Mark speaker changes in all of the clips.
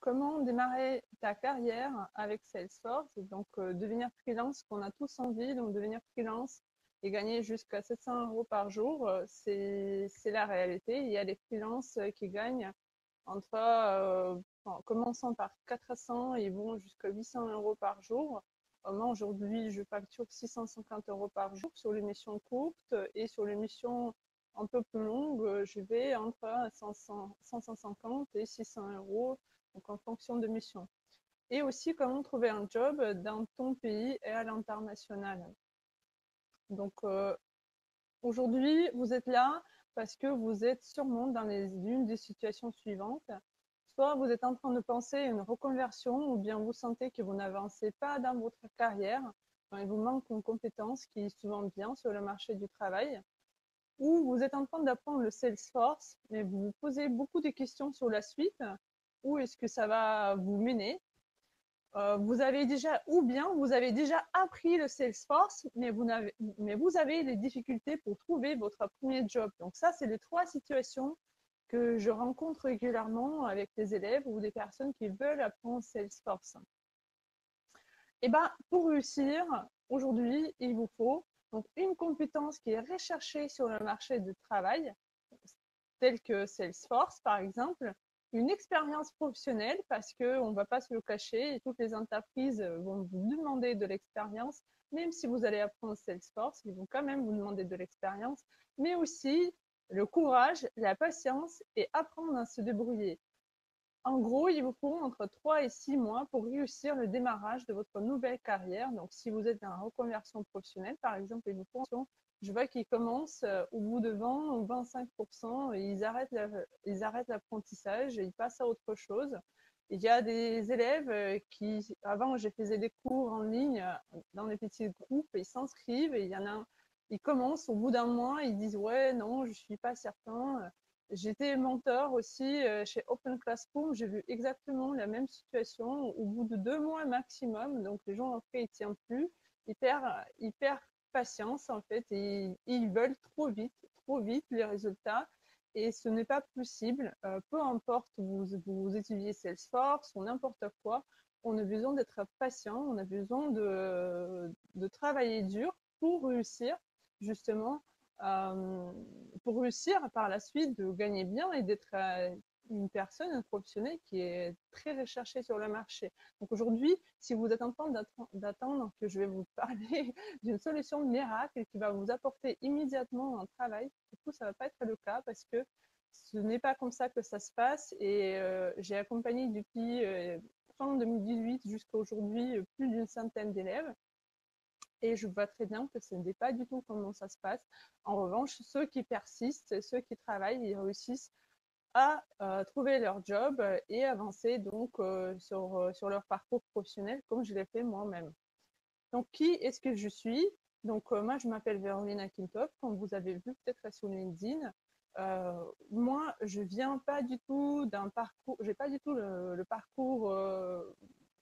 Speaker 1: comment démarrer ta carrière avec Salesforce, donc devenir freelance, qu'on a tous envie, donc devenir freelance et gagner jusqu'à 700 € par jour, c'est la réalité. Il y a des freelances qui gagnent entre, en commençant par 400 et vont jusqu'à 800 € par jour. Moi, aujourd'hui, je facture 650 € par jour sur les missions courtes et sur les missions un peu plus longues, je vais entre 550 et 600 €, donc en fonction de mission. Et aussi, comment trouver un job dans ton pays et à l'international. Donc, aujourd'hui, vous êtes là parce que vous êtes sûrement dans l'une des situations suivantes. Soit vous êtes en train de penser à une reconversion, ou bien vous sentez que vous n'avancez pas dans votre carrière, il vous manque une compétence qui est souvent bien sur le marché du travail, ou vous êtes en train d'apprendre le Salesforce, mais vous vous posez beaucoup de questions sur la suite, où est-ce que ça va vous mener. Vous avez déjà, ou bien vous avez déjà appris le Salesforce, mais vous avez des difficultés pour trouver votre premier job. Donc ça, c'est les trois situations que je rencontre régulièrement avec des élèves ou des personnes qui veulent apprendre Salesforce. Et ben, pour réussir, aujourd'hui, il vous faut donc une compétence qui est recherchée sur le marché du travail, telle que Salesforce, par exemple, une expérience professionnelle, parce qu'on ne va pas se le cacher, et toutes les entreprises vont vous demander de l'expérience, même si vous allez apprendre Salesforce, ils vont quand même vous demander de l'expérience, mais aussi le courage, la patience et apprendre à se débrouiller. En gros, il vous faut entre 3 et 6 mois pour réussir le démarrage de votre nouvelle carrière. Donc, si vous êtes en reconversion professionnelle, par exemple, il vous faut, je vois qu'ils commencent au bout de 20 ou 25%, et ils arrêtent l'apprentissage et ils passent à autre chose. Il y a des élèves qui, avant, je faisais des cours en ligne dans des petits groupes, et ils s'inscrivent et il y en a, ils commencent au bout d'un mois, ils disent ouais, non, je ne suis pas certain. J'étais mentor aussi chez Open Classroom. J'ai vu exactement la même situation au bout de 2 mois maximum. Donc, les gens, après, ils ne tiennent plus. Ils perdent patience, en fait, et ils veulent trop vite les résultats. Et ce n'est pas possible. Peu importe, vous étudiez Salesforce ou n'importe quoi, on a besoin d'être patient, on a besoin de travailler dur pour réussir, justement, pour réussir par la suite de gagner bien et d'être une personne, un professionnel qui est très recherché sur le marché. Donc aujourd'hui, si vous êtes en train d'attendre que je vais vous parler d'une solution miracle qui va vous apporter immédiatement un travail, du coup, ça ne va pas être le cas parce que ce n'est pas comme ça que ça se passe. Et j'ai accompagné depuis fin 2018 jusqu'à aujourd'hui plus d'une centaine d'élèves. Et je vois très bien que ce n'est pas du tout comment ça se passe. En revanche, ceux qui persistent, ceux qui travaillent, ils réussissent à trouver leur job et avancer donc sur leur parcours professionnel comme je l'ai fait moi-même. Donc, qui est-ce que je suis? Donc, moi, je m'appelle Véronique Quintop, comme vous avez vu peut-être sur LinkedIn. Moi, je viens pas du tout d'un parcours, j'ai pas du tout le parcours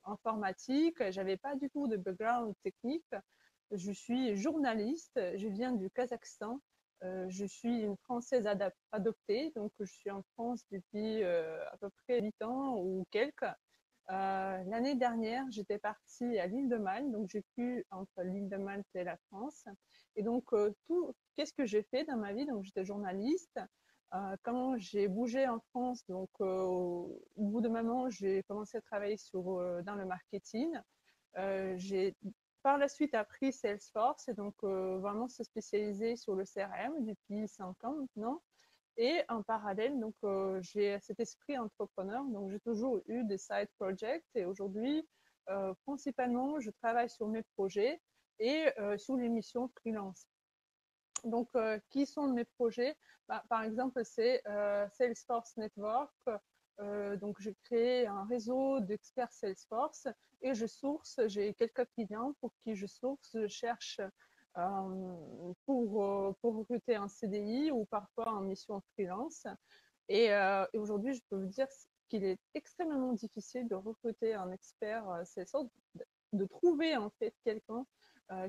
Speaker 1: informatique, j'avais pas du tout de background technique. Je suis journaliste, je viens du Kazakhstan. Je suis une Française adoptée, donc je suis en France depuis à peu près 8 ans ou quelques. L'année dernière, j'étais partie à l'île de Malte, donc j'ai pu entre l'île de Malte et la France. Et donc, qu'est-ce que j'ai fait dans ma vie? Donc, j'étais journaliste. Quand j'ai bougé en France, donc au bout de moment, j'ai commencé à travailler dans le marketing. J'ai par la suite appris Salesforce et donc vraiment se spécialiser sur le CRM depuis 5 ans maintenant. Et en parallèle, donc, j'ai cet esprit entrepreneur. Donc, j'ai toujours eu des side projects et aujourd'hui, principalement, je travaille sur mes projets et sur les missions freelance. Donc, qui sont mes projets? Par exemple, c'est Salesforce Network. Donc, j'ai créé un réseau d'experts Salesforce et j'ai quelques clients pour qui je cherche pour recruter un CDI ou parfois en mission freelance. Et aujourd'hui, je peux vous dire qu'il est extrêmement difficile de recruter un expert Salesforce, de trouver en fait quelqu'un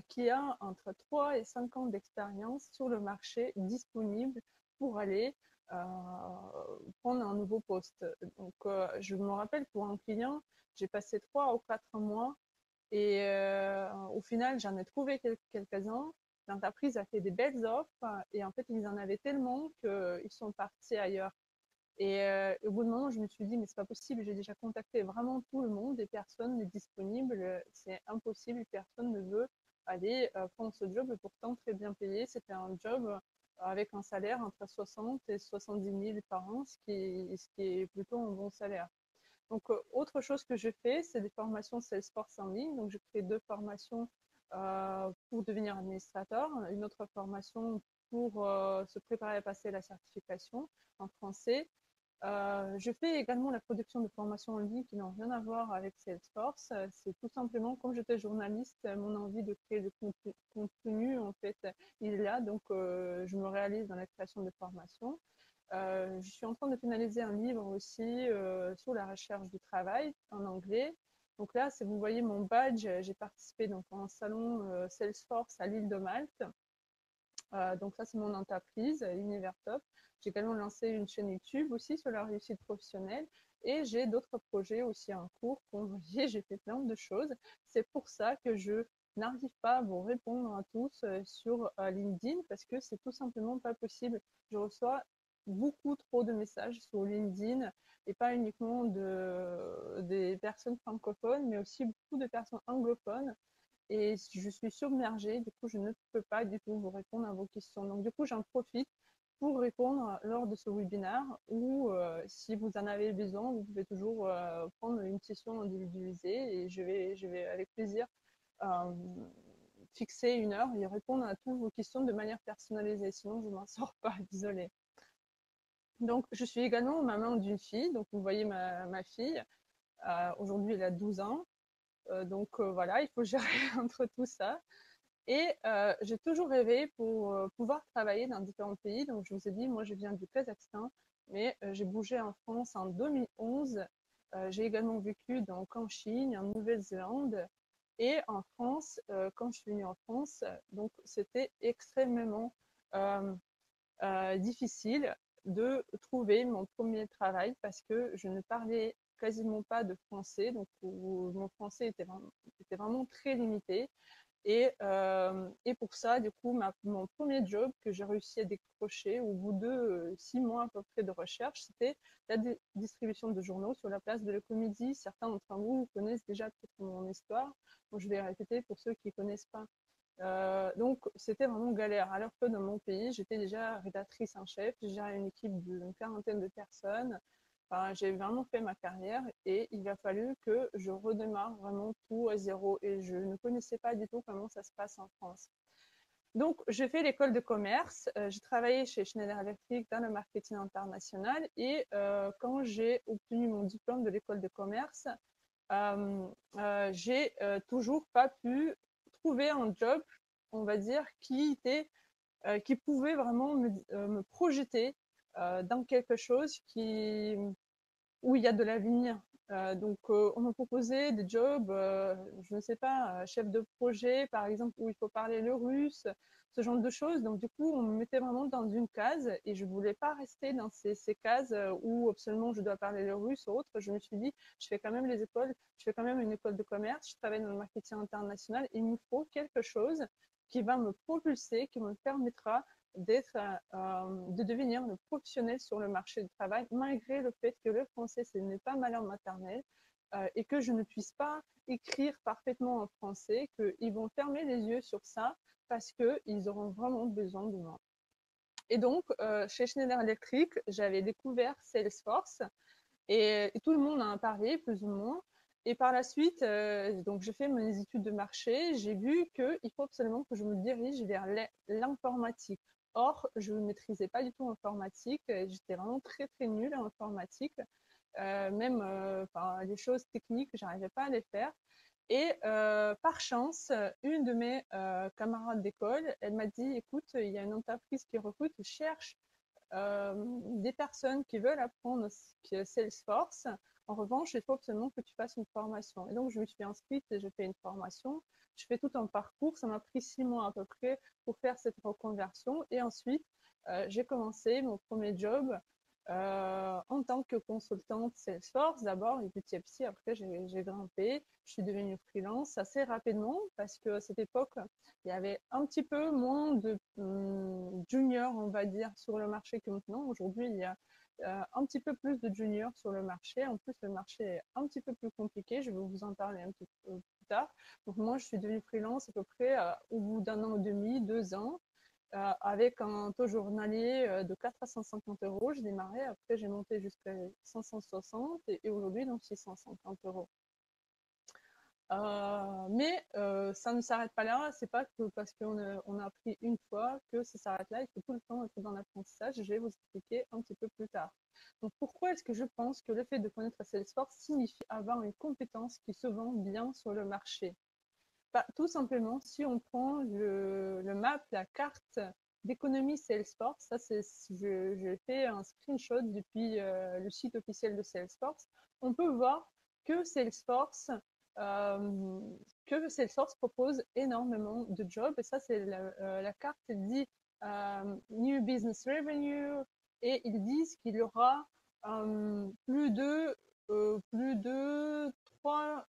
Speaker 1: qui a entre 3 et 5 ans d'expérience sur le marché disponible pour aller prendre un nouveau poste. Donc, je me rappelle pour un client, j'ai passé 3 ou 4 mois et au final, j'en ai trouvé quelques-uns. L'entreprise a fait des belles offres et en fait, ils en avaient tellement qu'ils sont partis ailleurs. Et au bout de moment, je me suis dit, mais c'est pas possible, j'ai déjà contacté vraiment tout le monde et personne n'est disponible, c'est impossible, personne ne veut aller prendre ce job, et pourtant très bien payé. C'était un job avec un salaire entre 60 et 70 000 par an, ce qui est plutôt un bon salaire. Donc, autre chose que je fais, c'est des formations Salesforce en ligne. Donc, je fais 2 formations pour devenir administrateur, une autre formation pour se préparer à passer la certification en français. Je fais également la production de formations en ligne qui n'ont rien à voir avec Salesforce. C'est tout simplement, comme j'étais journaliste, mon envie de créer de contenu, en fait, il est là. Donc, je me réalise dans la création de formations. Je suis en train de finaliser un livre aussi sur la recherche du travail en anglais. Donc là, si vous voyez mon badge, j'ai participé donc, à un salon Salesforce à l'île de Malte. Donc ça, c'est mon entreprise, Univertop. J'ai également lancé une chaîne YouTube aussi sur la réussite professionnelle et j'ai d'autres projets aussi en cours. Comme vous voyez, j'ai fait plein de choses. C'est pour ça que je n'arrive pas à vous répondre à tous sur LinkedIn parce que c'est tout simplement pas possible. Je reçois beaucoup trop de messages sur LinkedIn et pas uniquement des personnes francophones, mais aussi beaucoup de personnes anglophones et je suis submergée, du coup, je ne peux pas du tout vous répondre à vos questions. Donc, du coup, j'en profite pour répondre lors de ce webinaire ou si vous en avez besoin, vous pouvez toujours prendre une session individualisée et je vais avec plaisir euh, fixer une heure et répondre à toutes vos questions de manière personnalisée. Sinon, je ne m'en sors pas, désolée. Donc, je suis également maman d'une fille. Donc, vous voyez ma fille. Aujourd'hui, elle a 12 ans. Donc, voilà, il faut gérer entre tout ça. Et j'ai toujours rêvé pour pouvoir travailler dans différents pays. Donc, je vous ai dit, moi, je viens du Kazakhstan, mais j'ai bougé en France en 2011. J'ai également vécu donc, en Chine, en Nouvelle-Zélande. Et en France, quand je suis venue en France, donc c'était extrêmement euh, difficile de trouver mon premier travail parce que je ne parlais quasiment pas de français. Donc, mon français était vraiment très limité. Et pour ça, du coup, mon premier job que j'ai réussi à décrocher au bout de 6 mois à peu près de recherche, c'était la distribution de journaux sur la place de la Comédie. Certains d'entre vous connaissent déjà peut-être mon histoire. Bon, je vais répéter pour ceux qui ne connaissent pas. Donc, c'était vraiment galère. Alors que dans mon pays, j'étais déjà rédactrice en chef, j'ai géré une équipe d'une quarantaine de personnes. Enfin, j'ai vraiment fait ma carrière et il a fallu que je redémarre vraiment tout à zéro et je ne connaissais pas du tout comment ça se passe en France. Donc, j'ai fait l'école de commerce, j'ai travaillé chez Schneider Electric dans le marketing international et quand j'ai obtenu mon diplôme de l'école de commerce, j'ai toujours pas pu trouver un job, on va dire, qui pouvait vraiment me projeter dans quelque chose où il y a de l'avenir. Donc, on m'a proposé des jobs, je ne sais pas, chef de projet, par exemple, où il faut parler le russe, ce genre de choses. Donc, du coup, on me mettait vraiment dans une case et je ne voulais pas rester dans ces cases où absolument je dois parler le russe ou autre. Je me suis dit, je fais quand même les écoles, je fais quand même une école de commerce, je travaille dans le marketing international, il me faut quelque chose qui va me propulser, qui me permettra de devenir le professionnel sur le marché du travail, malgré le fait que le français, ce n'est pas ma langue maternelle et que je ne puisse pas écrire parfaitement en français, qu'ils vont fermer les yeux sur ça parce qu'ils auront vraiment besoin de moi. Et donc, chez Schneider Electric, j'avais découvert Salesforce et tout le monde en a parlé, plus ou moins. Et par la suite, donc j'ai fait mes études de marché, j'ai vu qu'il faut absolument que je me dirige vers l'informatique. Or, je ne maîtrisais pas du tout l'informatique, j'étais vraiment très très nulle en informatique, même les choses techniques, je n'arrivais pas à les faire. Et par chance, une de mes camarades d'école, elle m'a dit, écoute, il y a une entreprise qui recrute, qui cherche des personnes qui veulent apprendre Salesforce. En revanche, il faut absolument que tu fasses une formation. Et donc, je me suis inscrite et j'ai fait une formation. Je fais tout un parcours. Ça m'a pris 6 mois à peu près pour faire cette reconversion. Et ensuite, j'ai commencé mon premier job en tant que consultante Salesforce d'abord, et petit à petit, après, j'ai grimpé. Je suis devenue freelance assez rapidement parce qu'à cette époque, il y avait un petit peu moins de juniors, on va dire, sur le marché que maintenant. Aujourd'hui, il y a un petit peu plus de juniors sur le marché. En plus, le marché est un petit peu plus compliqué. Je vais vous en parler un petit peu plus tard. Donc, moi, je suis devenue freelance à peu près au bout d'un an et demi, 2 ans avec un taux journalier de 4 à 150 euros. J'ai démarré, après j'ai monté jusqu'à 560 et aujourd'hui donc 650 euros. Mais ça ne s'arrête pas là, c'est pas que parce qu'on a appris une fois que ça s'arrête là, il faut tout le temps être dans l'apprentissage, je vais vous expliquer un petit peu plus tard. Donc pourquoi est-ce que je pense que le fait de connaître Salesforce signifie avoir une compétence qui se vend bien sur le marché? Bah, tout simplement, si on prend le map, la carte d'économie Salesforce, ça c'est, je fais un screenshot depuis le site officiel de Salesforce, on peut voir que Salesforce, euh, Salesforce propose énormément de jobs, et ça c'est la carte, elle dit New Business Revenue, et ils disent qu'il y aura plus de 3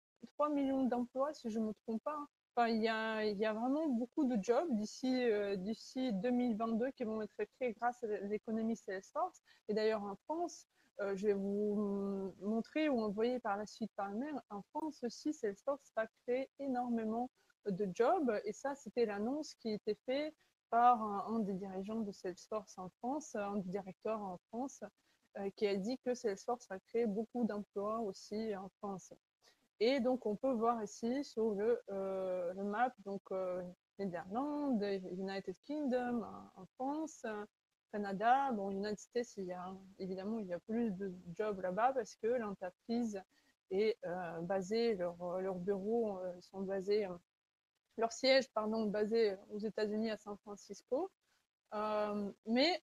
Speaker 1: millions d'emplois, si je ne me trompe pas. Enfin, il y a vraiment beaucoup de jobs d'ici 2022 qui vont être créés grâce à l'économie Salesforce. Et d'ailleurs, en France, je vais vous montrer ou envoyer par la suite par mail, en France aussi, Salesforce va créer énormément de jobs. Et ça, c'était l'annonce qui était faite par un des dirigeants de Salesforce en France, un des directeurs en France, qui a dit que Salesforce va créer beaucoup d'emplois aussi en France. Et donc, on peut voir ici sur le map, donc Néderlande, United Kingdom en France, Canada. Bon, United States, évidemment, il y a plus de jobs là-bas parce que l'entreprise est basée, leurs bureaux sont basés, leur siège, pardon, basé aux États-Unis à San Francisco. Mais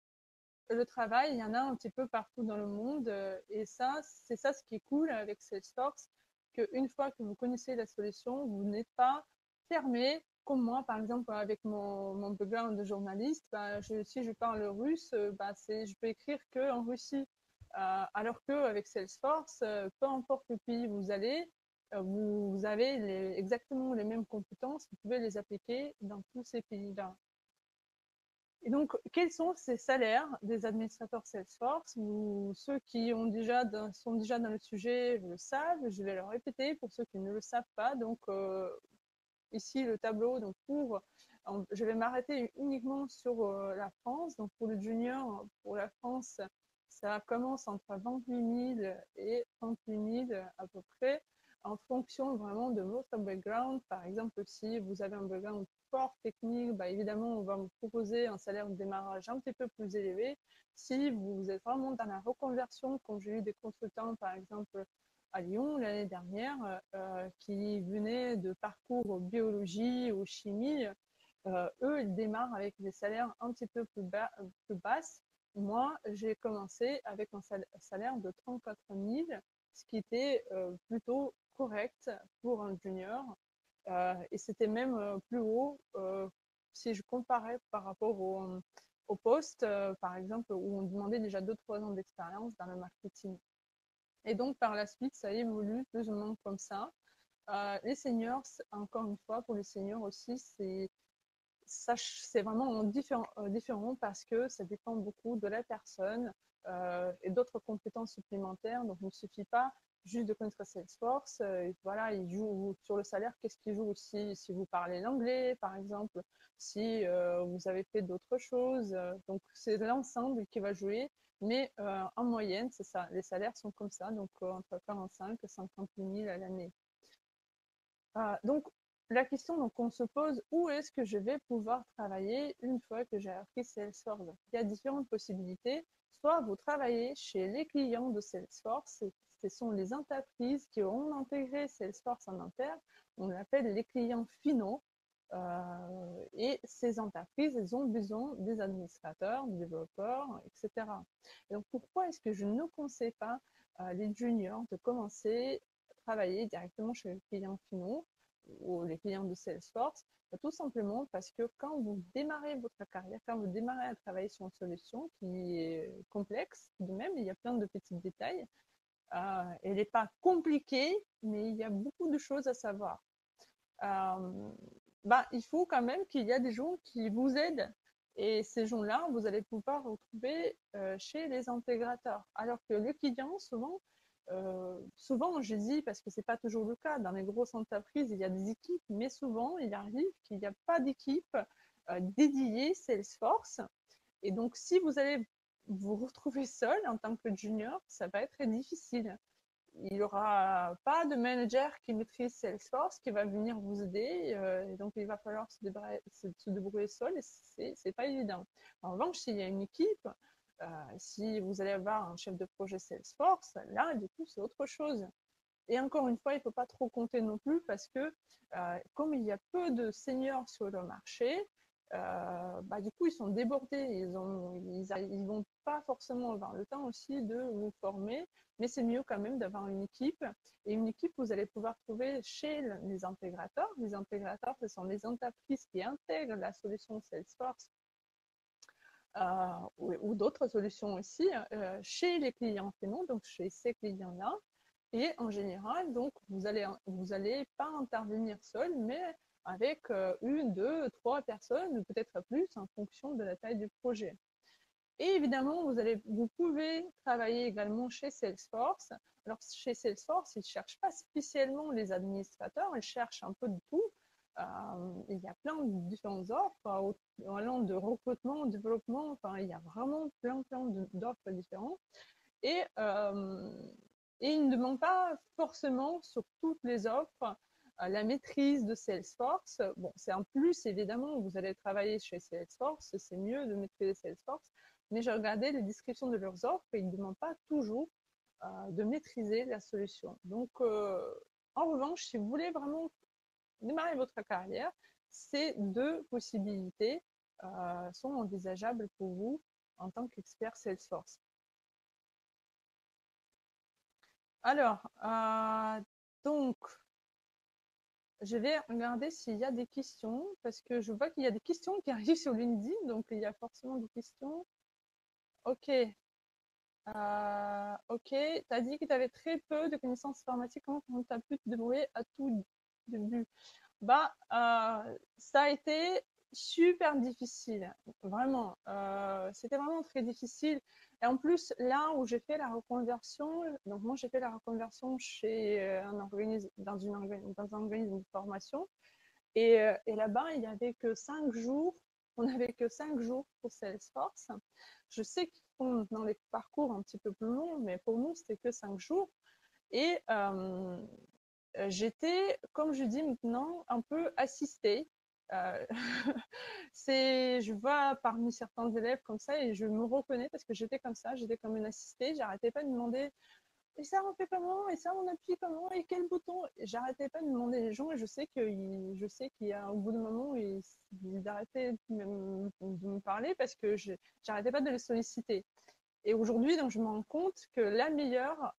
Speaker 1: le travail, il y en a un petit peu partout dans le monde. Et ça, c'est ça ce qui est cool avec Salesforce, qu'une fois que vous connaissez la solution, vous n'êtes pas fermé, comme moi, par exemple, avec mon background de journaliste. Bah, si je parle russe, bah, je peux écrire qu'en Russie. Alors qu'avec Salesforce, peu importe le pays où vous allez, vous avez exactement les mêmes compétences, vous pouvez les appliquer dans tous ces pays-là. Et donc, quels sont ces salaires des administrateurs Salesforce? Ceux qui sont déjà dans le sujet le savent, je vais le répéter pour ceux qui ne le savent pas. Donc, ici, le tableau, donc je vais m'arrêter uniquement sur la France. Donc, pour le junior, pour la France, ça commence entre 28 000 et 38 000 à peu près, en fonction vraiment de votre background. Par exemple, si vous avez un background fort technique, bah, évidemment, on va vous proposer un salaire de démarrage un petit peu plus élevé. Si vous êtes vraiment dans la reconversion, comme j'ai eu des consultants, par exemple, à Lyon l'année dernière, qui venaient de parcours biologie ou chimie, eux, ils démarrent avec des salaires un petit peu plus basses. Moi, j'ai commencé avec un salaire de 34 000, ce qui était plutôt correct pour un junior. Et c'était même plus haut si je comparais par rapport au poste, par exemple, où on demandait déjà 2-3 ans d'expérience dans le marketing. Et donc, par la suite, ça évolue plus ou moins comme ça. Les seniors, encore une fois, pour les seniors aussi, c'est vraiment différent parce que ça dépend beaucoup de la personne et d'autres compétences supplémentaires. Donc, il ne suffit pas juste de connaître Salesforce. Voilà, il joue sur le salaire. Qu'est-ce qu'il joue aussi si vous parlez l'anglais, par exemple, si vous avez fait d'autres choses. Donc, c'est l'ensemble qui va jouer. Mais en moyenne, c'est ça. Les salaires sont comme ça, donc entre 45 et 58 000 à l'année. Donc, la question qu'on se pose, où est-ce que je vais pouvoir travailler une fois que j'ai appris Salesforce? Il y a différentes possibilités. Soit vous travaillez chez les clients de Salesforce, ce sont les entreprises qui ont intégré Salesforce en interne, on l'appelle les clients finaux. Et ces entreprises, elles ont besoin des administrateurs, des développeurs, etc. Et donc, pourquoi est-ce que je ne conseille pas les juniors de commencer à travailler directement chez les clients finaux? les clients de Salesforce, tout simplement parce que quand vous démarrez votre carrière, quand vous démarrez à travailler sur une solution qui est complexe, de même, il y a plein de petits détails. Elle n'est pas compliquée, mais il y a beaucoup de choses à savoir. Il faut quand même qu'il y a des gens qui vous aident. Et ces gens-là, vous allez pouvoir retrouver chez les intégrateurs. Alors que le client, souvent je dis, parce que ce n'est pas toujours le cas, dans les grosses entreprises, il y a des équipes, mais souvent, il arrive qu'il n'y a pas d'équipe dédiée Salesforce. Et donc, si vous allez vous retrouver seul en tant que junior, ça va être très difficile. Il n'y aura pas de manager qui maîtrise Salesforce qui va venir vous aider. Et donc, il va falloir se débrouiller seul et ce n'est pas évident. En revanche, s'il y a une équipe, si vous allez avoir un chef de projet Salesforce, là, du coup, c'est autre chose. Et encore une fois, il ne faut pas trop compter non plus parce que comme il y a peu de seniors sur le marché, du coup, ils sont débordés. Ils ne vont pas forcément avoir le temps aussi de vous former, mais c'est mieux quand même d'avoir une équipe. Et une équipe, vous allez pouvoir trouver chez les intégrateurs. Les intégrateurs, ce sont les entreprises qui intègrent la solution Salesforce ou d'autres solutions aussi chez les clients finaux, donc chez ces clients-là. Et en général, donc, vous allez pas intervenir seul, mais avec une, deux, trois personnes, ou peut-être plus, en fonction de la taille du projet. Et évidemment, vous pouvez travailler également chez Salesforce. Alors, chez Salesforce, ils ne cherchent pas spécialement les administrateurs, ils cherchent un peu de tout. Il y a plein de différentes offres, allant de recrutement, développement, enfin, il y a vraiment plein d'offres différentes. Et ils ne demandent pas forcément sur toutes les offres la maîtrise de Salesforce. Bon, c'est un plus, évidemment, vous allez travailler chez Salesforce, c'est mieux de maîtriser Salesforce, mais j'ai regardé les descriptions de leurs offres et ils ne demandent pas toujours de maîtriser la solution. Donc, en revanche, si vous voulez vraiment démarrer votre carrière, ces deux possibilités sont envisageables pour vous en tant qu'expert Salesforce. Alors, donc, je vais regarder s'il y a des questions, parce que je vois qu'il y a des questions qui arrivent sur LinkedIn, donc il y a forcément des questions. Ok. Ok, tu as dit que tu avais très peu de connaissances informatiques, comment tu as pu te débrouiller à tout début? Ça a été super difficile, vraiment. C'était vraiment très difficile. Et en plus, là où j'ai fait la reconversion, donc moi j'ai fait la reconversion chez un organisme, dans un organisme de formation. Et là-bas, il n'y avait que 5 jours. On n'avait que 5 jours pour Salesforce. Je sais qu'ils font dans les parcours un petit peu plus longs, mais pour nous, c'était que 5 jours. Et j'étais, comme je dis maintenant, un peu assistée. Je vois parmi certains élèves comme ça et je me reconnais parce que j'étais comme ça, j'étais comme une assistée. J'arrêtais pas de demander et ça on fait comment, et ça on appuie comment, et quel bouton. J'arrêtais pas de demander les gens et je sais qu'il y a au bout d'un moment ils arrêtaient de me parler parce que j'arrêtais pas de les solliciter. Et aujourd'hui, donc, je me rends compte que la meilleure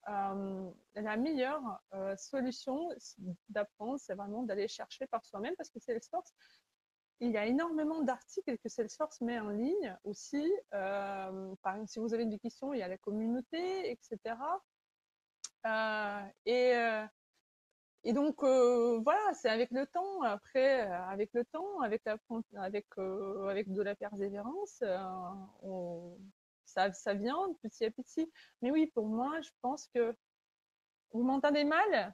Speaker 1: solution d'apprendre, c'est vraiment d'aller chercher par soi-même parce que Salesforce, il y a énormément d'articles que Salesforce met en ligne aussi. Par exemple, si vous avez des questions, il y a la communauté, etc. Et donc, voilà, c'est avec le temps. Après, avec le temps, avec de la persévérance, ça vient petit à petit. Mais oui, pour moi, je pense que vous m'entendez mal?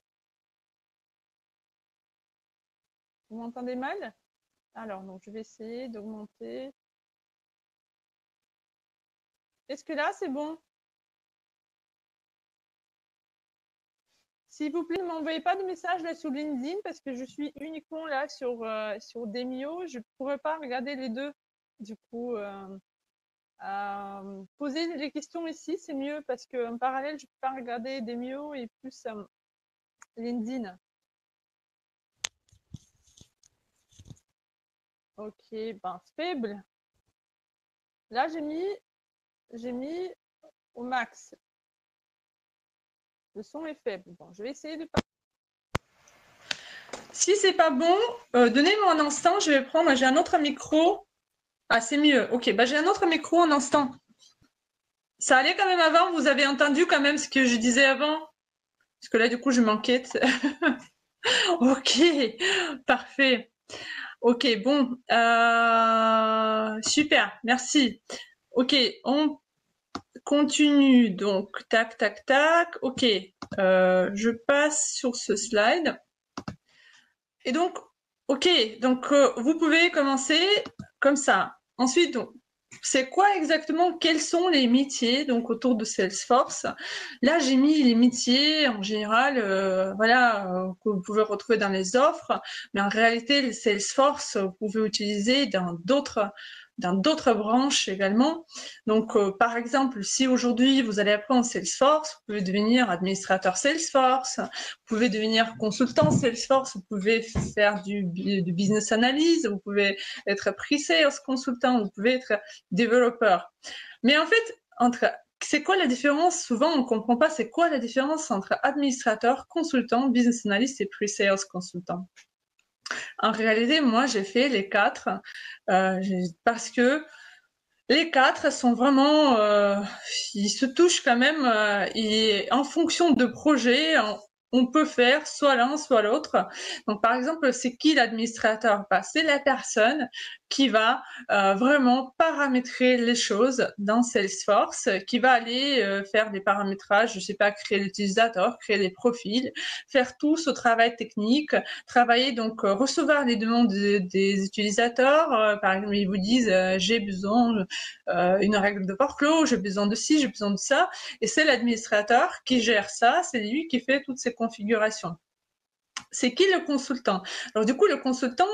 Speaker 1: Vous m'entendez mal? Alors, donc, je vais essayer d'augmenter. Est-ce que là, c'est bon? S'il vous plaît, ne m'envoyez pas de message là sur LinkedIn parce que je suis uniquement là sur Demio. Je ne pourrais pas regarder les deux. Du coup, poser les questions ici, c'est mieux parce qu'en parallèle, je ne peux pas regarder Demio et plus LinkedIn. Ok, ben faible. Là, j'ai mis au max. Le son est faible. Bon, je vais essayer de pas.
Speaker 2: Si c'est pas bon, donnez-moi un instant, je vais prendre, j'ai un autre micro. Ah, c'est mieux. Ok, bah j'ai un autre micro un instant. Ça allait quand même avant, vous avez entendu quand même ce que je disais avant? Parce que là, du coup, je m'inquiète. Ok, parfait. Ok, bon, super, merci. Ok, on continue. Donc, tac, tac, tac. Ok, je passe sur ce slide. Et donc, ok, donc vous pouvez commencer comme ça. Ensuite, donc, c'est quoi exactement, quels sont les métiers donc autour de Salesforce? Là, j'ai mis les métiers en général, voilà, que vous pouvez retrouver dans les offres, mais en réalité, le Salesforce, vous pouvez utiliser dans d'autres branches également. Donc, par exemple, si aujourd'hui vous allez apprendre Salesforce, vous pouvez devenir administrateur Salesforce, vous pouvez devenir consultant Salesforce, vous pouvez faire du business analyse, vous pouvez être pre-sales consultant, vous pouvez être développeur. Mais en fait, c'est quoi la différence? Souvent, on ne comprend pas c'est quoi la différence entre administrateur, consultant, business analyst et pre-sales consultant. En réalité, moi, j'ai fait les quatre parce que les quatre sont vraiment, ils se touchent quand même, et en fonction de projet, on peut faire soit l'un, soit l'autre. Donc, par exemple, c'est qui l'administrateur? Bah, c'est la personne qui va vraiment paramétrer les choses dans Salesforce, qui va aller faire des paramétrages, je sais pas, créer l'utilisateur, créer des profils, faire tout ce travail technique, travailler donc recevoir les demandes des utilisateurs. Par exemple, ils vous disent j'ai besoin une règle de workflow, j'ai besoin de ci, j'ai besoin de ça, et c'est l'administrateur qui gère ça, c'est lui qui fait toutes ces configurations. C'est qui le consultant? Alors du coup, le consultant,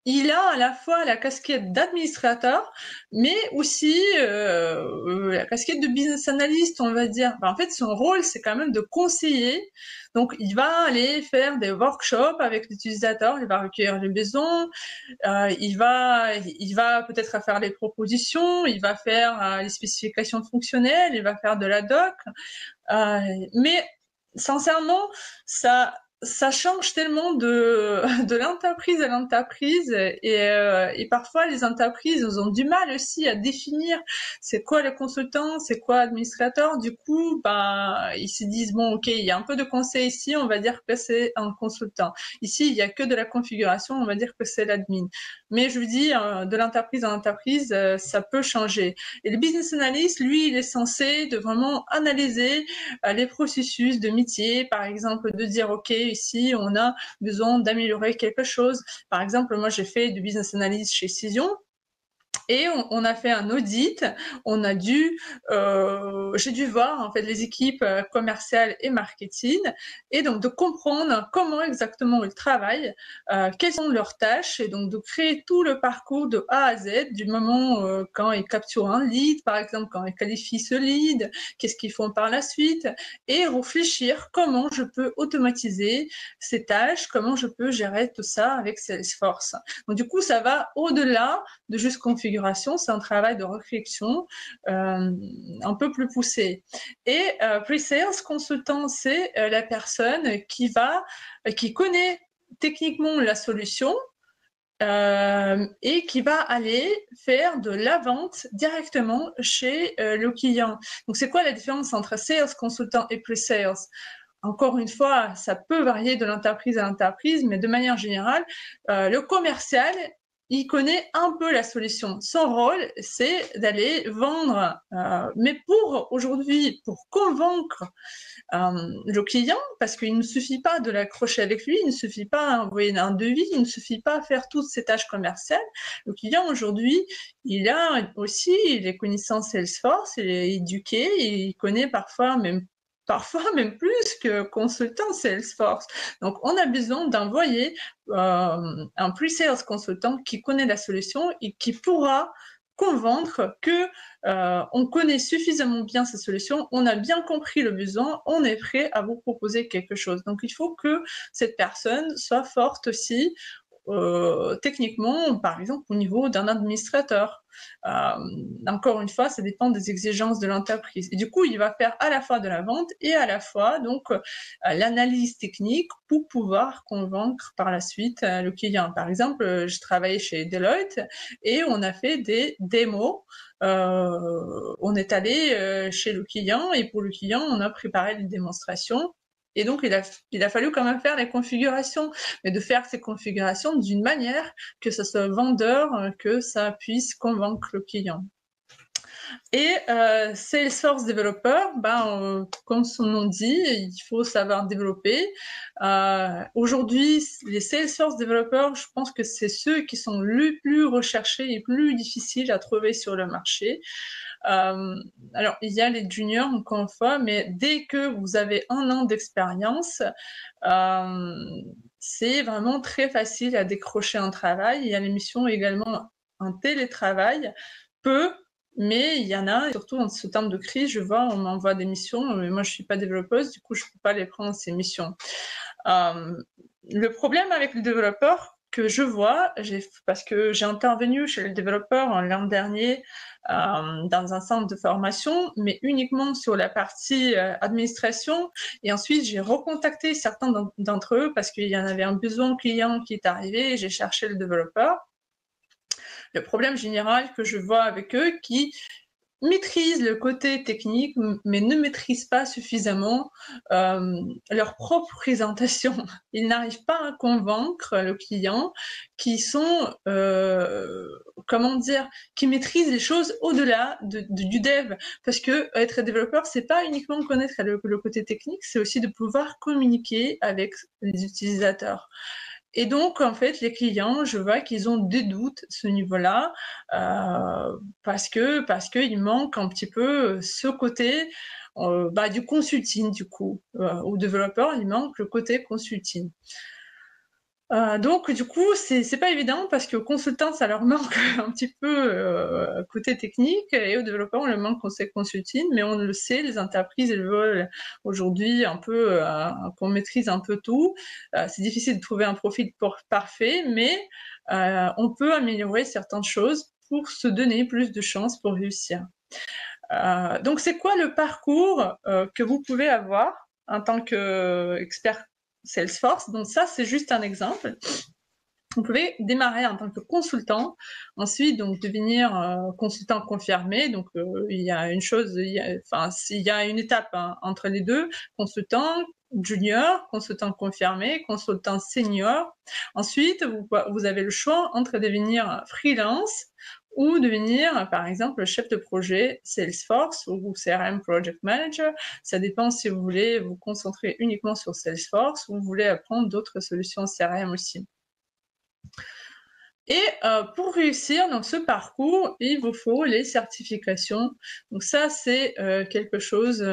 Speaker 2: il a à la fois la casquette d'administrateur, mais aussi la casquette de business analyst, on va dire. En fait, son rôle, c'est quand même de conseiller. Donc, il va aller faire des workshops avec l'utilisateur, il va recueillir les besoins, il va peut-être faire les propositions, il va faire les spécifications fonctionnelles, il va faire de la doc. Mais sincèrement, ça change tellement de l'entreprise à l'entreprise et parfois les entreprises ont du mal aussi à définir c'est quoi le consultant, c'est quoi l'administrateur. Du coup, bah, ils se disent bon, ok, il y a un peu de conseil ici, on va dire que c'est un consultant. Ici, il y a que de la configuration, on va dire que c'est l'admin. Mais je vous dis, de l'entreprise à l'entreprise, ça peut changer. Et le business analyst, lui, il est censé de vraiment analyser les processus de métier, par exemple, de dire, OK, ici, on a besoin d'améliorer quelque chose. Par exemple, moi, j'ai fait du business analysis chez Cision. Et on a fait un audit, j'ai dû voir en fait les équipes commerciales et marketing, et donc de comprendre comment exactement ils travaillent, quelles sont leurs tâches, et donc de créer tout le parcours de A à Z, du moment quand ils capturent un lead, par exemple quand ils qualifient ce lead, qu'est-ce qu'ils font par la suite, et réfléchir comment je peux automatiser ces tâches, comment je peux gérer tout ça avec Salesforce. Donc du coup, ça va au-delà de juste configuration, c'est un travail de réflexion un peu plus poussé. Et pre-sales consultant, c'est la personne qui connaît techniquement la solution et qui va aller faire de la vente directement chez le client. Donc, c'est quoi la différence entre sales consultant et pre-sales? Encore une fois, ça peut varier de l'entreprise à l'entreprise, mais de manière générale, le commercial, il connaît un peu la solution. Son rôle, c'est d'aller vendre. Mais pour aujourd'hui, pour convaincre le client, parce qu'il ne suffit pas de l'accrocher avec lui, il ne suffit pas d'envoyer un devis, il ne suffit pas de faire toutes ces tâches commerciales. Le client aujourd'hui, il a aussi les connaissances Salesforce, il est éduqué, il connaît parfois même plus que consultant Salesforce. Donc, on a besoin d'envoyer un pre-sales consultant qui connaît la solution et qui pourra convaincre que on connaît suffisamment bien ces solutions, on a bien compris le besoin, on est prêt à vous proposer quelque chose. Donc, il faut que cette personne soit forte aussi techniquement, par exemple, au niveau d'un administrateur. Encore une fois, ça dépend des exigences de l'entreprise. Et du coup, il va faire à la fois de la vente et à la fois donc l'analyse technique pour pouvoir convaincre par la suite le client. Par exemple, je travaillais chez Deloitte et on a fait des démos. On est allé chez le client et pour le client, on a préparé des démonstrations. Et donc, il a fallu quand même faire les configurations, mais de faire ces configurations d'une manière que ça soit vendeur, que ça puisse convaincre le client. Et Salesforce Developer, comme son nom dit, il faut savoir développer. Aujourd'hui, les Salesforce Developers, je pense que c'est ceux qui sont les plus recherchés et plus difficiles à trouver sur le marché. Alors, il y a les juniors, encore une fois, mais dès que vous avez 1 an d'expérience, c'est vraiment très facile à décrocher un travail. Il y a l'émission également en télétravail, peu, mais il y en a, surtout en ce temps de crise, je vois, on m'envoie des missions, mais moi je suis pas développeuse, du coup je peux pas les prendre ces missions. Le problème avec les développeurs que je vois, parce que j'ai intervenu chez les développeurs l'an dernier dans un centre de formation, mais uniquement sur la partie administration. Et ensuite, j'ai recontacté certains d'entre eux parce qu'il y en avait un besoin client qui est arrivé et j'ai cherché le développeur. Le problème général que je vois avec eux, qui maîtrisent le côté technique, mais ne maîtrisent pas suffisamment leur propre présentation. Ils n'arrivent pas à convaincre le client qui sont, comment dire, qui maîtrisent les choses au-delà du dev. Parce que être développeur, c'est pas uniquement connaître le côté technique, c'est aussi de pouvoir communiquer avec les utilisateurs. Et donc, en fait, les clients, je vois qu'ils ont des doutes à ce niveau-là, parce qu'il manque un petit peu ce côté du consulting, du coup. Aux développeurs, il manque le côté consulting. Donc, du coup, c'est pas évident parce qu'aux consultants, ça leur manque un petit peu côté technique et aux développeurs, on leur manque côté consulting, mais on le sait, les entreprises, elles veulent aujourd'hui un peu qu'on maîtrise un peu tout. C'est difficile de trouver un profil parfait, mais on peut améliorer certaines choses pour se donner plus de chances pour réussir. Donc, c'est quoi le parcours que vous pouvez avoir en tant qu'expert Salesforce? Donc ça, c'est juste un exemple. Vous pouvez démarrer en tant que consultant, ensuite donc devenir consultant confirmé. Donc il y a une étape entre les deux, consultant junior, consultant confirmé, consultant senior. Ensuite, vous avez le choix entre devenir freelance ou devenir, par exemple, chef de projet Salesforce ou CRM Project Manager. Ça dépend si vous voulez vous concentrer uniquement sur Salesforce ou vous voulez apprendre d'autres solutions CRM aussi. Et pour réussir dans ce parcours, il vous faut les certifications. Donc ça, c'est quelque chose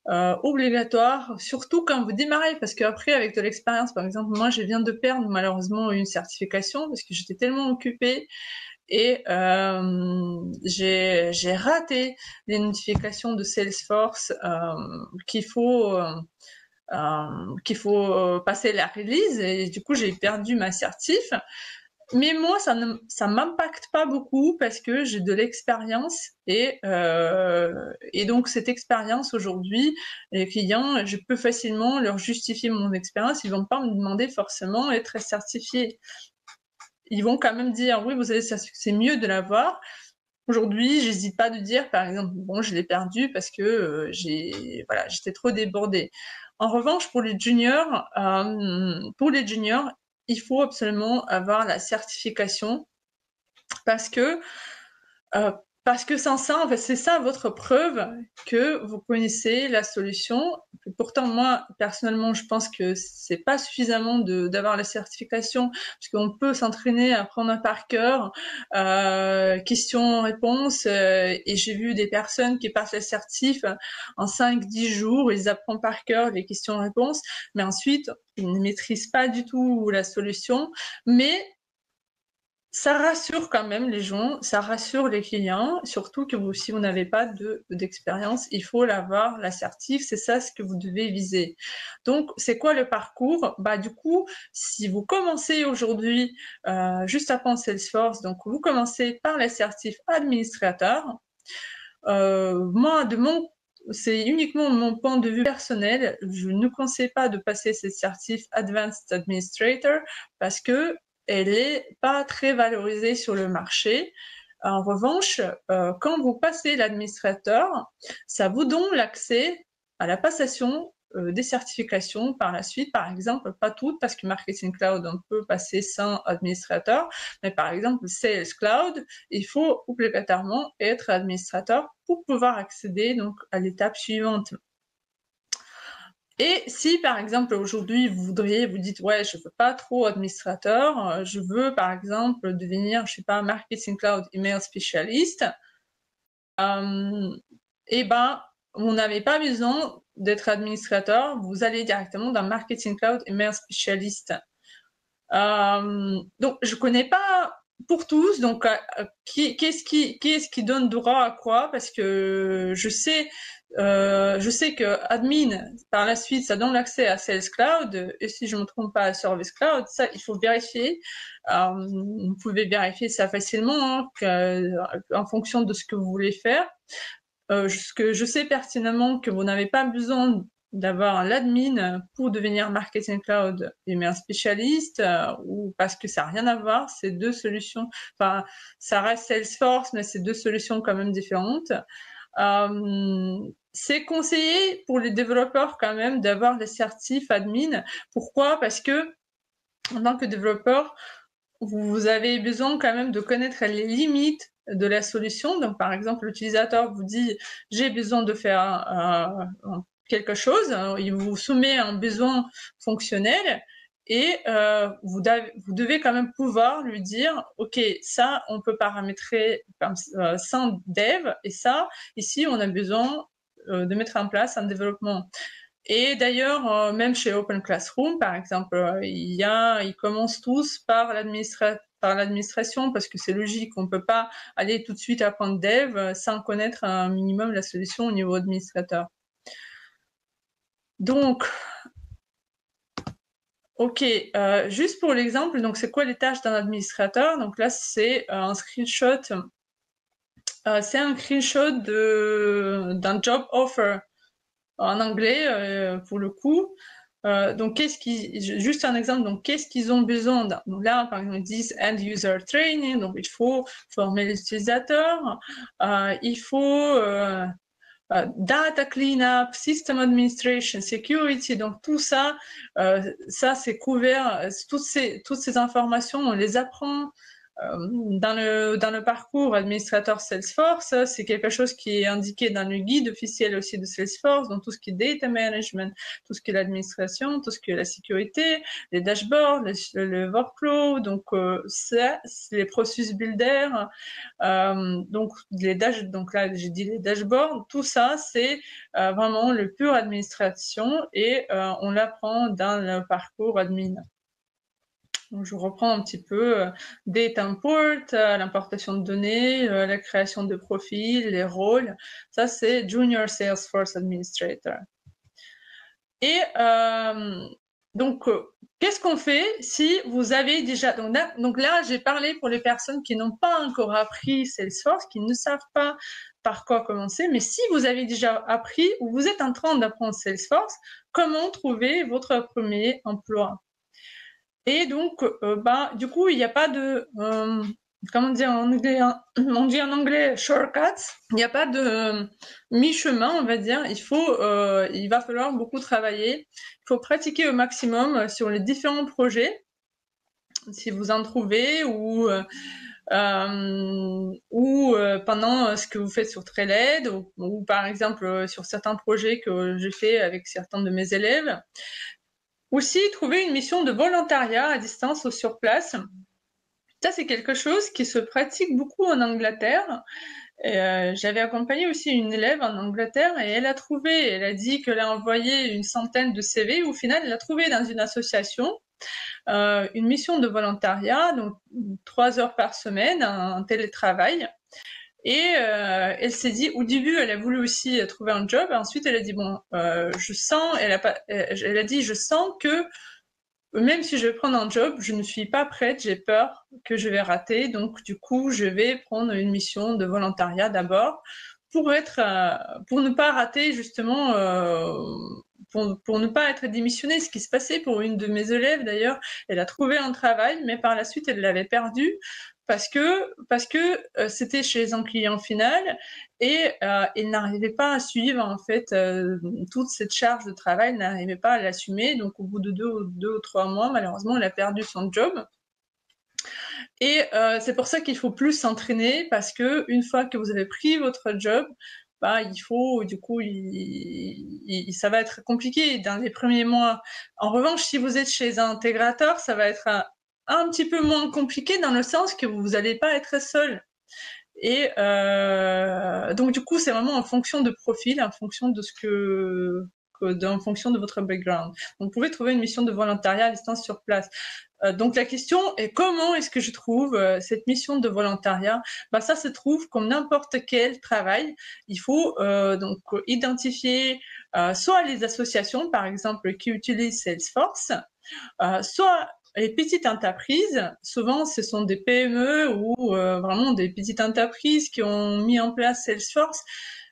Speaker 2: obligatoire, surtout quand vous démarrez, parce qu'après, avec de l'expérience, par exemple, moi, je viens de perdre malheureusement une certification parce que j'étais tellement occupée et j'ai raté les notifications de Salesforce qu'il faut passer la release et du coup j'ai perdu ma certif. Mais moi, ça m'impacte pas beaucoup parce que j'ai de l'expérience et donc cette expérience aujourd'hui, les clients, je peux facilement leur justifier mon expérience. Ils vont pas me demander forcément d'être certifié. Ils vont quand même dire oui, vous avez c'est mieux de l'avoir. Aujourd'hui, j'hésite pas de dire, par exemple, bon, je l'ai perdu parce que j'étais trop débordée. En revanche, pour les juniors, il faut absolument avoir la certification parce que sans ça, en fait, c'est ça votre preuve que vous connaissez la solution. Pourtant, moi, personnellement, je pense que c'est pas suffisamment d'avoir la certification, parce qu'on peut s'entraîner à apprendre par cœur, questions-réponses, et j'ai vu des personnes qui passent la certif en 5-10 jours, ils apprennent par cœur les questions-réponses, mais ensuite, ils ne maîtrisent pas du tout la solution, mais ça rassure quand même les gens, ça rassure les clients, surtout que si vous n'avez pas d'expérience, il faut l'avoir, l'assertif, c'est ça ce que vous devez viser. Donc, c'est quoi le parcours? Bah, du coup, si vous commencez aujourd'hui, juste après Salesforce, donc vous commencez par l'assertif administrateur, moi, c'est uniquement mon point de vue personnel. Je ne conseille pas de passer cette certif Advanced Administrator parce que elle est pas très valorisée sur le marché. En revanche, quand vous passez l'administrateur, ça vous donne l'accès à la passation des certifications par la suite. Par exemple, pas toutes, parce que Marketing Cloud, on peut passer sans administrateur, mais par exemple, Sales Cloud, il faut obligatoirement être administrateur pour pouvoir accéder donc à l'étape suivante. Et si, par exemple, aujourd'hui, vous dites, ouais, je veux pas trop administrateur, je veux, par exemple, devenir, je sais pas, Marketing Cloud Email Specialist, et ben, vous n'avez pas besoin d'être administrateur, vous allez directement dans Marketing Cloud Email Specialist. Donc, je connais pas pour tous, donc qu'est-ce qui donne droit à quoi, parce que je sais que admin par la suite ça donne l'accès à Sales Cloud, et si je me trompe pas à Service Cloud, ça il faut vérifier. Vous pouvez vérifier ça facilement en fonction de ce que vous voulez faire. Je sais pertinemment que vous n'avez pas besoin d'avoir l'admin pour devenir Marketing Cloud Email spécialiste, ou parce que ça n'a rien à voir, c'est deux solutions. Enfin, ça reste Salesforce, mais c'est deux solutions quand même différentes. C'est conseillé pour les développeurs quand même d'avoir les certifs admin. Pourquoi? Parce que en tant que développeur, vous avez besoin quand même de connaître les limites de la solution. Donc, par exemple, l'utilisateur vous dit « j'ai besoin de faire quelque chose », il vous soumet un besoin fonctionnel et vous devez quand même pouvoir lui dire « ok, ça, on peut paramétrer sans dev et ça, ici, on a besoin de mettre en place un développement ». Et d'ailleurs, même chez Open Classroom, par exemple, ils commencent tous par l'administration parce que c'est logique, on peut pas aller tout de suite apprendre dev sans connaître un minimum la solution au niveau administrateur. Donc, ok, juste pour l'exemple, donc c'est quoi les tâches d'un administrateur? Donc là, c'est un screenshot. C'est un screenshot d'un job offer en anglais pour le coup. Donc, juste un exemple, donc qu'est-ce qu'ils ont besoin? Donc là, par exemple, ils disent end user training, donc il faut former les utilisateurs, il faut data cleanup, system administration, security, donc tout ça, ça c'est couvert, toutes ces informations, on les apprend dans le parcours administrateur Salesforce. C'est quelque chose qui est indiqué dans le guide officiel aussi de Salesforce, dans tout ce qui est data management, tout ce qui est l'administration, tout ce qui est la sécurité, les dashboards, le workflow, donc ça, les processus builder, donc là j'ai dit les dashboards, tout ça c'est vraiment le pur administration et on l'apprend dans le parcours admin. Donc, je reprends un petit peu data import, l'importation de données, la création de profils, les rôles. Ça, c'est Junior Salesforce Administrator. Et donc, qu'est-ce qu'on fait si vous avez déjà... Donc là, j'ai parlé pour les personnes qui n'ont pas encore appris Salesforce, qui ne savent pas par quoi commencer, mais si vous avez déjà appris ou vous êtes en train d'apprendre Salesforce, comment trouver votre premier emploi? Et donc, du coup, il n'y a pas de, comment dire en anglais, on dit en anglais shortcuts. Il n'y a pas de mi-chemin, on va dire. Il va falloir beaucoup travailler. Il faut pratiquer au maximum sur les différents projets, si vous en trouvez, ou pendant ce que vous faites sur Trailhead, ou par exemple sur certains projets que j'ai fait avec certains de mes élèves. Aussi, trouver une mission de volontariat à distance ou sur place. Ça, c'est quelque chose qui se pratique beaucoup en Angleterre. J'avais accompagné aussi une élève en Angleterre et elle a dit qu'elle a envoyé une centaine de CV. Au final, elle a trouvé dans une association une mission de volontariat, donc 3 heures par semaine, un télétravail. Et elle s'est dit, au début, elle a voulu aussi trouver un job. Ensuite, elle a dit, bon, je sens, elle a dit, je sens que même si je vais prendre un job, je ne suis pas prête, j'ai peur que je vais rater. Donc, du coup, je vais prendre une mission de volontariat d'abord pour pour ne pas rater justement, pour ne pas être démissionnée. Ce qui se passait pour une de mes élèves d'ailleurs, elle a trouvé un travail, mais par la suite, elle l'avait perdu parce que c'était chez un client final et il n'arrivait pas à suivre en fait toute cette charge de travail, il n'arrivait pas à l'assumer. Donc au bout de 2 ou 3 mois, malheureusement, elle a perdu son job. Et c'est pour ça qu'il faut plus s'entraîner parce que une fois que vous avez pris votre job, bah, il faut, du coup, ça va être compliqué dans les premiers mois. En revanche, si vous êtes chez un intégrateur, ça va être un petit peu moins compliqué dans le sens que vous n'allez pas être seul. Et donc du coup, c'est vraiment en fonction de profil, en fonction de en fonction de votre background. Donc, vous pouvez trouver une mission de volontariat à distance sur place. Donc la question est comment est-ce que je trouve cette mission de volontariat? Bah, ça se trouve comme n'importe quel travail. Il faut donc identifier soit les associations, par exemple, qui utilisent Salesforce, soit les petites entreprises. Souvent, ce sont des PME ou vraiment des petites entreprises qui ont mis en place Salesforce,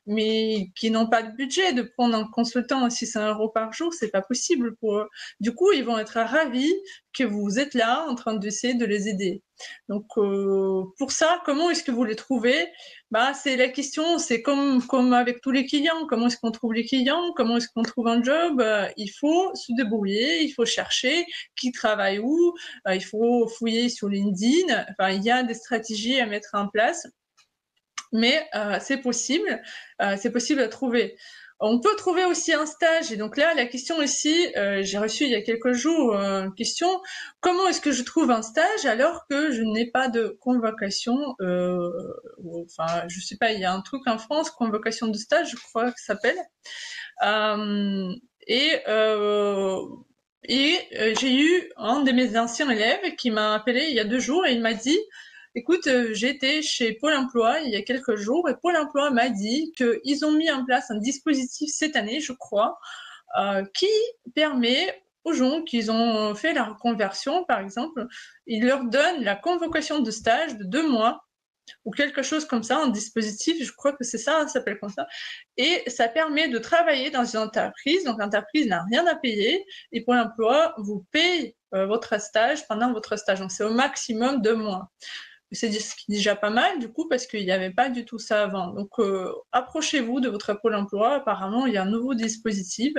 Speaker 2: mais qui n'ont pas de budget de prendre un consultant à 600 € par jour, c'est pas possible pour eux. Du coup, ils vont être ravis que vous êtes là en train d'essayer de les aider. Donc, pour ça, comment est-ce que vous les trouvez? Bah, c'est la question, c'est comme avec tous les clients. Comment est-ce qu'on trouve les clients? Comment est-ce qu'on trouve un job? Il faut se débrouiller, il faut chercher qui travaille où, il faut fouiller sur LinkedIn. Enfin, il y a des stratégies à mettre en place. Mais c'est possible à trouver. On peut trouver aussi un stage. Et donc là, la question ici, j'ai reçu il y a quelques jours une question, comment est-ce que je trouve un stage alors que je n'ai pas de convocation enfin, je sais pas, il y a un truc en France, convocation de stage, je crois que ça s'appelle. Et j'ai eu un de mes anciens élèves qui m'a appelé il y a 2 jours et il m'a dit, écoute, j'étais chez Pôle emploi il y a quelques jours et Pôle emploi m'a dit qu'ils ont mis en place un dispositif cette année, je crois, qui permet aux gens qui ont fait la reconversion, par exemple, ils leur donnent la convocation de stage de 2 mois ou quelque chose comme ça, un dispositif, je crois que c'est ça, ça s'appelle comme ça, et ça permet de travailler dans une entreprise, donc l'entreprise n'a rien à payer, et Pôle emploi vous paye votre stage pendant votre stage, donc c'est au maximum 2 mois. C'est déjà pas mal, du coup, parce qu'il n'y avait pas du tout ça avant. Donc, approchez-vous de votre Pôle emploi. Apparemment, il y a un nouveau dispositif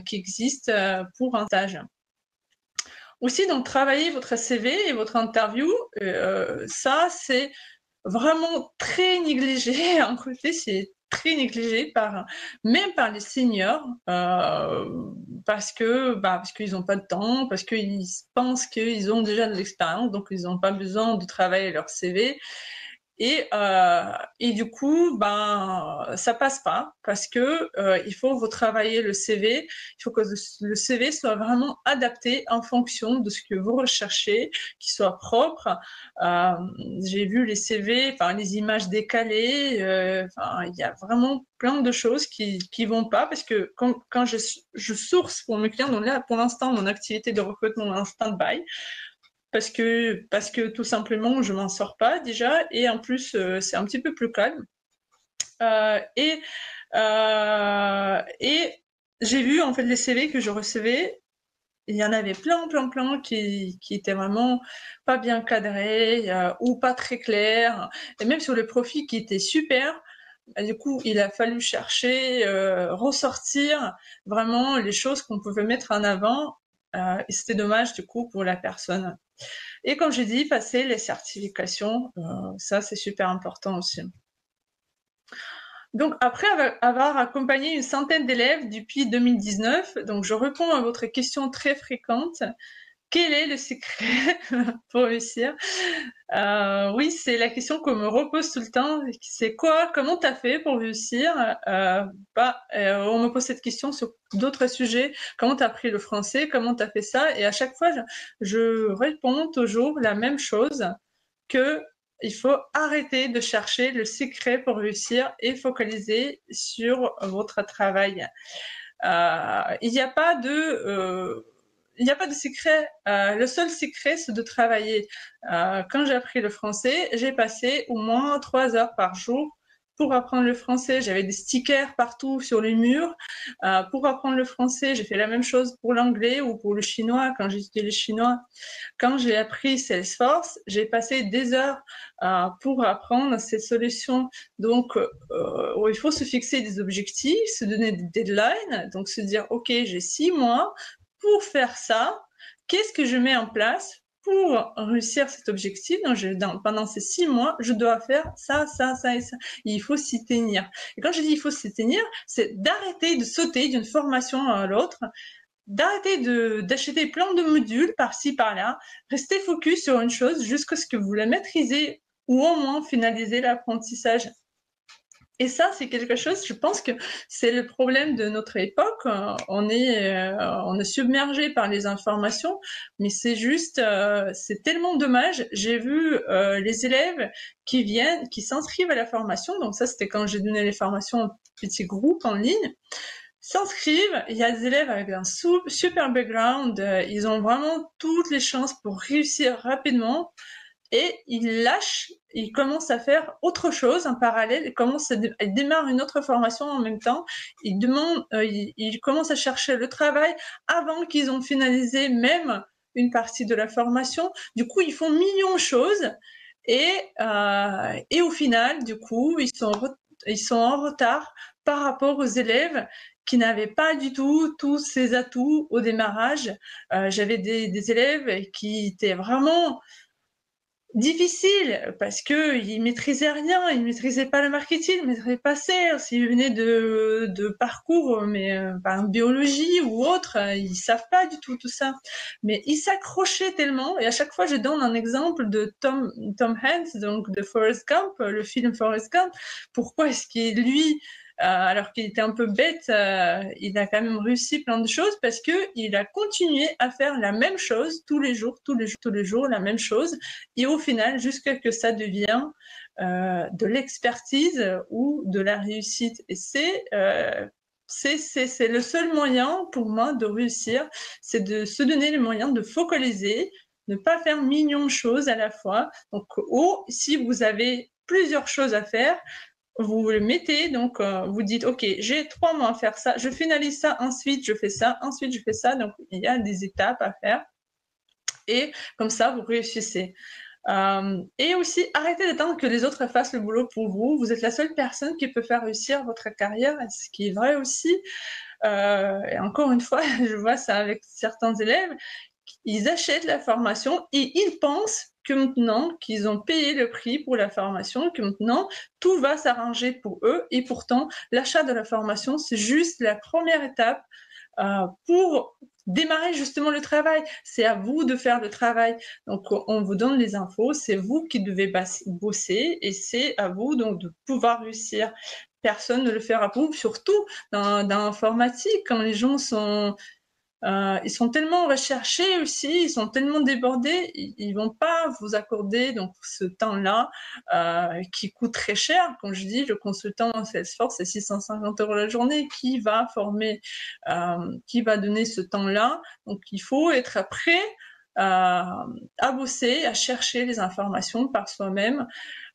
Speaker 2: qui existe pour un stage. Aussi, donc, travailler votre CV et votre interview, ça, c'est vraiment très négligé. En côté, c'est très négligé même par les seniors, parce qu'ils n'ont pas de temps, parce qu'ils pensent qu'ils ont déjà de l'expérience, donc ils n'ont pas besoin de travailler leur CV. Et du coup, ça passe pas parce que il faut retravailler le CV. Il faut que le CV soit vraiment adapté en fonction de ce que vous recherchez, qu'il soit propre. J'ai vu les CV, enfin les images décalées. Il y a vraiment plein de choses qui vont pas parce que quand je source pour mes clients, donc là pour l'instant mon activité de recrutement est en stand-by. Parce que tout simplement, je m'en sors pas déjà, et en plus, c'est un petit peu plus calme. Et j'ai vu en fait les CV que je recevais, il y en avait plein qui étaient vraiment pas bien cadrés ou pas très clairs, et même sur le profil qui était super. Du coup, il a fallu chercher, ressortir vraiment les choses qu'on pouvait mettre en avant, et c'était dommage du coup pour la personne. Et comme j'ai dit, passer les certifications, ça c'est super important aussi. Donc après avoir accompagné une centaine d'élèves depuis 2019, donc je réponds à votre question très fréquente. quel est le secret pour réussir? Oui, c'est la question qu'on me repose tout le temps. C'est quoi? Comment t'as fait pour réussir? On me pose cette question sur d'autres sujets. Comment t'as appris le français? Comment t'as fait ça? Et à chaque fois, je réponds toujours la même chose, que il faut arrêter de chercher le secret pour réussir et focaliser sur votre travail. Il n'y a pas de secret. Le seul secret, c'est de travailler. Quand j'ai appris le français, j'ai passé au moins 3 heures par jour pour apprendre le français. J'avais des stickers partout sur les murs. Pour apprendre le français, j'ai fait la même chose pour l'anglais ou pour le chinois quand j'étudiais le chinois. Quand j'ai appris Salesforce, j'ai passé des heures pour apprendre ces solutions. Donc, il faut se fixer des objectifs, se donner des deadlines, donc se dire, OK, j'ai 6 mois pour faire ça. Qu'est-ce que je mets en place pour réussir cet objectif? Pendant ces 6 mois, je dois faire ça, ça, ça et ça. Et il faut s'y tenir. Et quand je dis il faut s'y tenir, c'est d'arrêter de sauter d'une formation à l'autre, d'arrêter d'acheter plein de modules par-ci, par-là, rester focus sur une chose jusqu'à ce que vous la maîtrisez ou au moins finaliser l'apprentissage. Et ça, c'est quelque chose, je pense que c'est le problème de notre époque. On est submergé par les informations, mais c'est juste, c'est tellement dommage. J'ai vu les élèves qui s'inscrivent à la formation. Donc ça, c'était quand j'ai donné les formations en petits groupes en ligne. S'inscrivent, il y a des élèves avec un super background, ils ont vraiment toutes les chances pour réussir rapidement. Et ils lâchent, ils commencent à faire autre chose en parallèle, ils démarrent une autre formation en même temps, ils commencent à chercher le travail avant qu'ils ont finalisé même une partie de la formation. Du coup, ils font millions de choses et au final, du coup, ils sont en retard par rapport aux élèves qui n'avaient pas du tout tous ces atouts au démarrage. J'avais des élèves qui étaient vraiment difficile parce que ils maîtrisaient rien, ils maîtrisaient pas le marketing, ils maîtrisaient pas sales, ils venaient de parcours mais par biologie ou autre, ils savent pas du tout ça. Mais ils s'accrochaient tellement et à chaque fois je donne un exemple de Tom Hanks, donc de Forrest Gump, le film Forrest Gump. Pourquoi est-ce qu'il lui alors qu'il était un peu bête, il a quand même réussi plein de choses parce que il a continué à faire la même chose tous les jours, la même chose, et au final, jusqu'à ce que ça devienne de l'expertise ou de la réussite. Et c'est le seul moyen pour moi de réussir, c'est de se donner les moyens de focaliser, ne pas faire millions de choses à la fois. Donc, si vous avez plusieurs choses à faire, vous le mettez, donc vous dites, OK, j'ai 3 mois à faire ça, je finalise ça, ensuite je fais ça, ensuite je fais ça. Donc, il y a des étapes à faire. Et comme ça, vous réussissez. Et aussi, arrêtez d'attendre que les autres fassent le boulot pour vous. Vous êtes la seule personne qui peut faire réussir votre carrière, ce qui est vrai aussi. Et encore une fois, je vois ça avec certains élèves, ils achètent la formation et ils pensent que maintenant qu'ils ont payé le prix pour la formation, que maintenant tout va s'arranger pour eux. Et pourtant, l'achat de la formation, c'est juste la première étape pour démarrer justement le travail. C'est à vous de faire le travail. Donc, on vous donne les infos, c'est vous qui devez bosser et c'est à vous donc de pouvoir réussir. Personne ne le fera pour vous, surtout dans l'informatique, quand les gens ils sont tellement recherchés aussi, ils sont tellement débordés, ils vont pas vous accorder donc ce temps-là qui coûte très cher. Comme je dis, le consultant en Salesforce, c'est 650 € la journée. Qui va former, qui va donner ce temps-là? Donc, il faut être prêt à bosser, à chercher les informations par soi-même.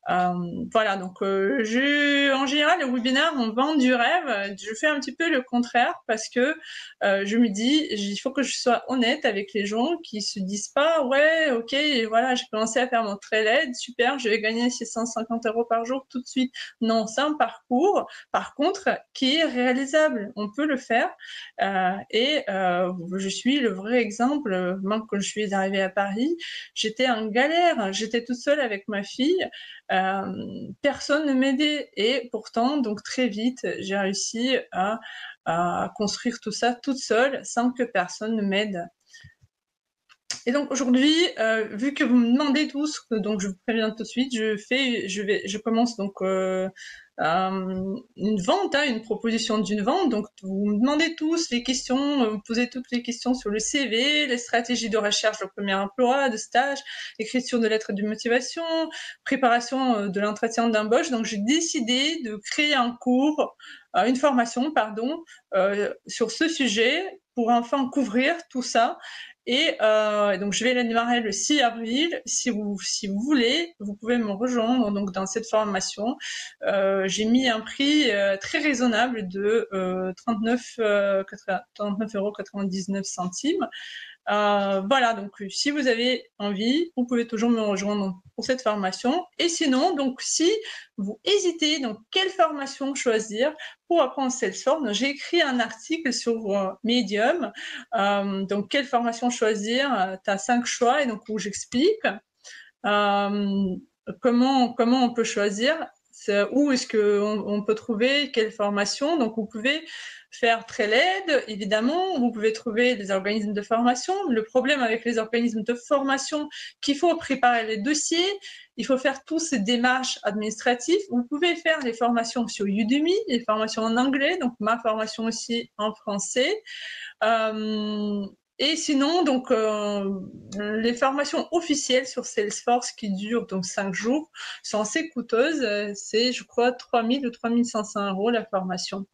Speaker 2: Voilà, donc en général, les webinaires, on vend du rêve. Je fais un petit peu le contraire parce que je me dis, il faut que je sois honnête avec les gens qui se disent pas, ouais, ok, voilà, j'ai commencé à faire mon trailhead, super, je vais gagner 650 € par jour tout de suite. Non, c'est un parcours, par contre, qui est réalisable. On peut le faire. Je suis le vrai exemple. Moi, quand je suis arrivée à Paris, j'étais en galère. J'étais toute seule avec ma fille. Personne ne m'aidait et pourtant, donc très vite, j'ai réussi à construire tout ça toute seule sans que personne ne m'aide. Et donc aujourd'hui, vu que vous me demandez tous, donc je vous préviens tout de suite, je commence donc une vente, hein, une proposition d'une vente. Donc vous me demandez tous les questions, vous posez toutes les questions sur le CV, les stratégies de recherche de premier emploi, de stage, écriture de lettres de motivation, préparation de l'entretien d'embauche. Donc j'ai décidé de créer un cours, une formation, pardon, sur ce sujet pour enfin couvrir tout ça. Et donc je vais la démarrer le 6 avril. Si vous voulez, vous pouvez me rejoindre donc dans cette formation. J'ai mis un prix très raisonnable de 39,99 €. Voilà, donc si vous avez envie, vous pouvez toujours me rejoindre pour cette formation. Et sinon, donc si vous hésitez, donc quelle formation choisir pour apprendre Salesforce, j'ai écrit un article sur Medium. Donc quelle formation choisir, tu as 5 choix et donc où j'explique comment on peut choisir, où est-ce qu'on peut trouver quelle formation. Donc vous pouvez faire TrailHead, évidemment, vous pouvez trouver des organismes de formation. Le problème avec les organismes de formation, qu'il faut préparer les dossiers, il faut faire toutes ces démarches administratives. Vous pouvez faire les formations sur Udemy, les formations en anglais, donc ma formation aussi en français. Et sinon, donc, les formations officielles sur Salesforce qui durent donc 5 jours sont assez coûteuses. C'est, je crois, 3 000 ou 3 500 € la formation.